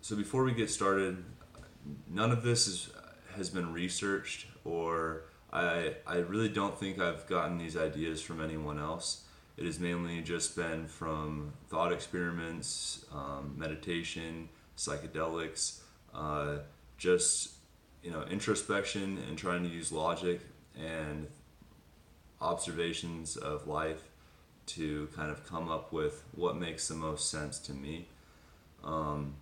so before we get started, none of this has been researched, or I really don't think I've gotten these ideas from anyone else. It has mainly just been from thought experiments, meditation, psychedelics, uh, just introspection and trying to use logic and observations of life to kind of come up with what makes the most sense to me. Um,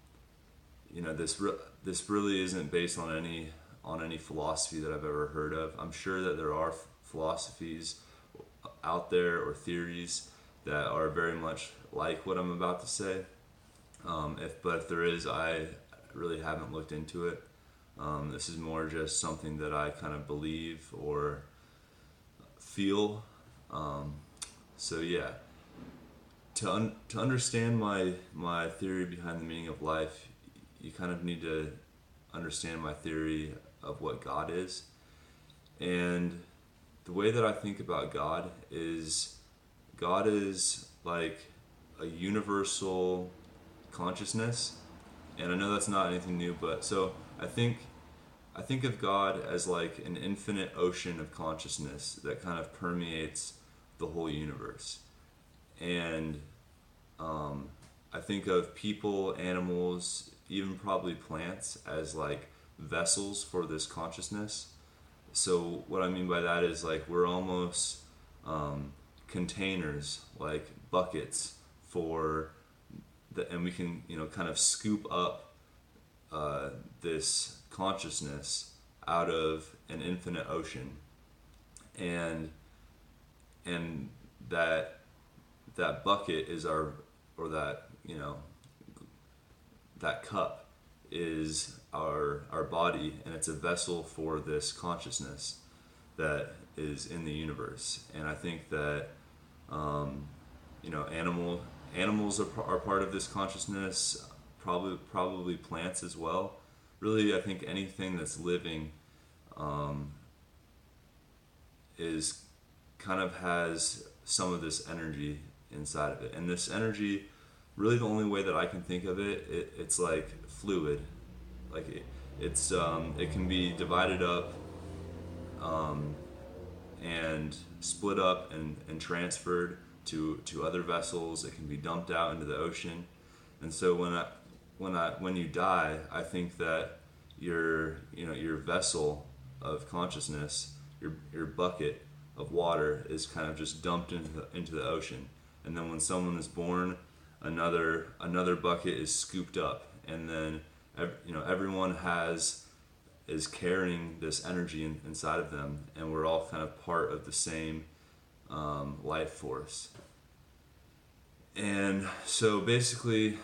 this really isn't based on any philosophy that I've ever heard of. I'm sure that there are philosophies out there or theories that are very much like what I'm about to say. If there is, I really haven't looked into it. This is more just something that I kind of believe or feel. Um, so yeah, to understand my theory behind the meaning of life, you kind of need to understand my theory of what God is. And the way that I think about God is like a universal consciousness. And I know that's not anything new, but so I think of God as like an infinite ocean of consciousness that kind of permeates the whole universe. And um, I think of people, animals, even probably plants as like vessels for this consciousness. So what I mean by that is like we're almost containers, like buckets for and we can kind of scoop up this consciousness out of an infinite ocean, and and that that bucket is our or that that cup is our body, and it's a vessel for this consciousness that is in the universe. And I think that um, animals are part of this consciousness, probably plants as well. Really, I think anything that's living um, is kind of has some of this energy inside of it. And this energy, really the only way that I can think of it's like fluid. Like it can be divided up um, and split up and transferred to other vessels. It can be dumped out into the ocean. And so when you die, I think that your vessel of consciousness, your bucket of water is kind of just dumped into the ocean. And then when someone is born, another bucket is scooped up, and then everyone is carrying this energy inside of them, and we're all kind of part of the same life force. And so basically,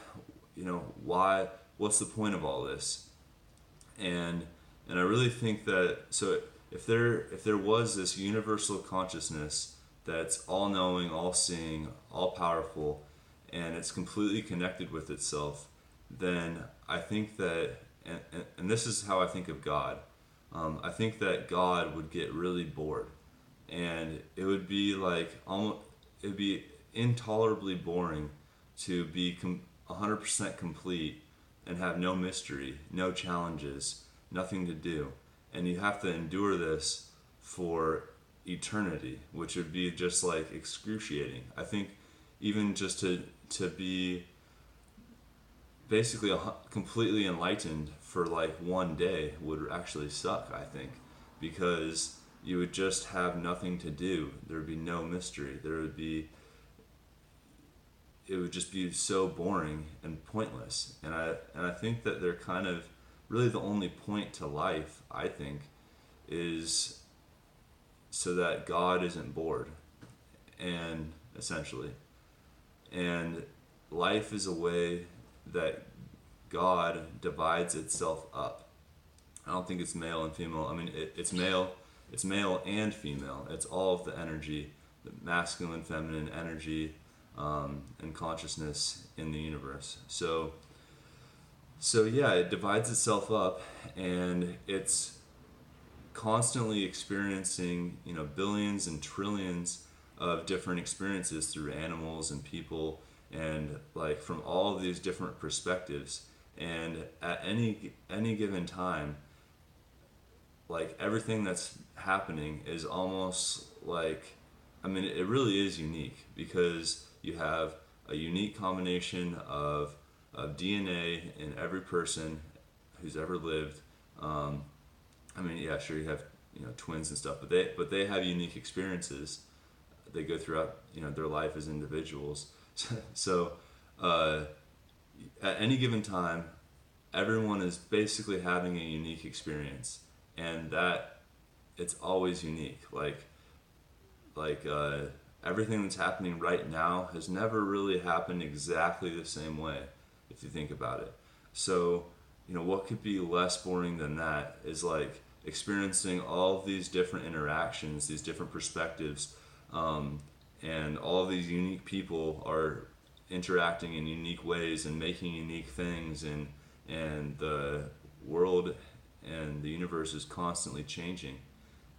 what's the point of all this? And I really think that, so if there was this universal consciousness that's all knowing, all seeing, all powerful, and it's completely connected with itself, then I think that, and this is how I think of God. I think that God would get really bored, and it would be like almost, it would be intolerably boring to be 100% complete and have no mystery, no challenges, nothing to do. And you have to endure this for eternity, which would be just like excruciating. I think even just to be basically completely enlightened for like one day would actually suck, I think, because you would just have nothing to do. There would be no mystery. It would just be so boring and pointless. And I think that they're kind of really the only point to life, I think, is so that God isn't bored, and essentially. And life is a way that God divides itself up. I don't think it's male and female. I mean, it's male and female. It's all of the energy, the masculine, feminine energy, and consciousness in the universe. So yeah, it divides itself up, and it's constantly experiencing, billions and trillions of different experiences through animals and people, and like from all of these different perspectives. And at any given time, like everything that's happening is almost like, I mean, it really is unique because you have a unique combination of DNA in every person who's ever lived. I mean, yeah, sure, you have, you know, twins and stuff, but they have unique experiences they go throughout, you know, their life as individuals. So uh, at any given time, everyone is basically having a unique experience, and that it's always unique. Like everything that's happening right now has never really happened exactly the same way, if you think about it. So, you know, what could be less boring than that is like experiencing all of these different interactions, these different perspectives, um, and all of these unique people are interacting in unique ways and making unique things, and the world and the universe is constantly changing,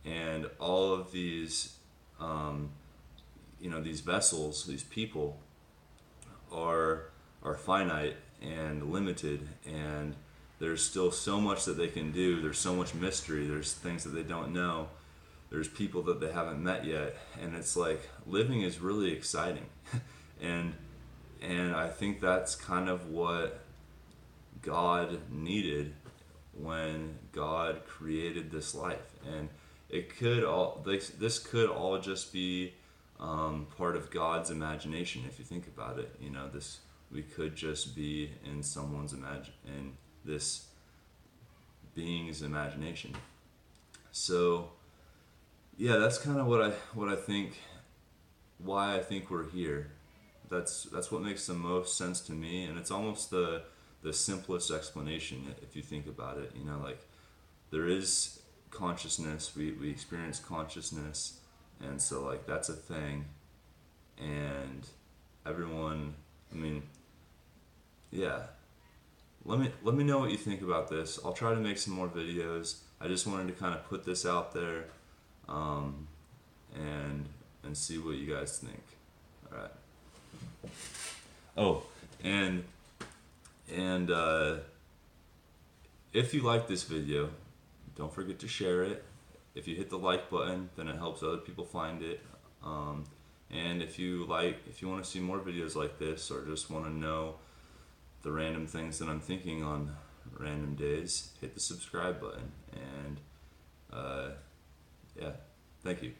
and all of these um, you know, these vessels, these people are finite and limited, and there's still so much that they can do. There's so much mystery. There's things that they don't know. There's people that they haven't met yet, and it's like living is really exciting. and and I think that's kind of what God needed when God created this life. And it could all this could all just be part of God's imagination, if you think about it. You know, this we could just be in someone's in this being's imagination. So yeah, that's kind of what I think, why I think we're here. That's what makes the most sense to me, and it's almost the simplest explanation if you think about it. You know, like there is consciousness. We experience consciousness, and so like that's a thing, and everyone. I mean, yeah. Let me know what you think about this. I'll try to make some more videos. I just wanted to kind of put this out there, um, and see what you guys think. All right. Oh, and if you like this video, don't forget to share it. If you hit the like button, then it helps other people find it. And if you want to see more videos like this, or just want to know the random things that I'm thinking on random days, hit the subscribe button. And yeah, thank you.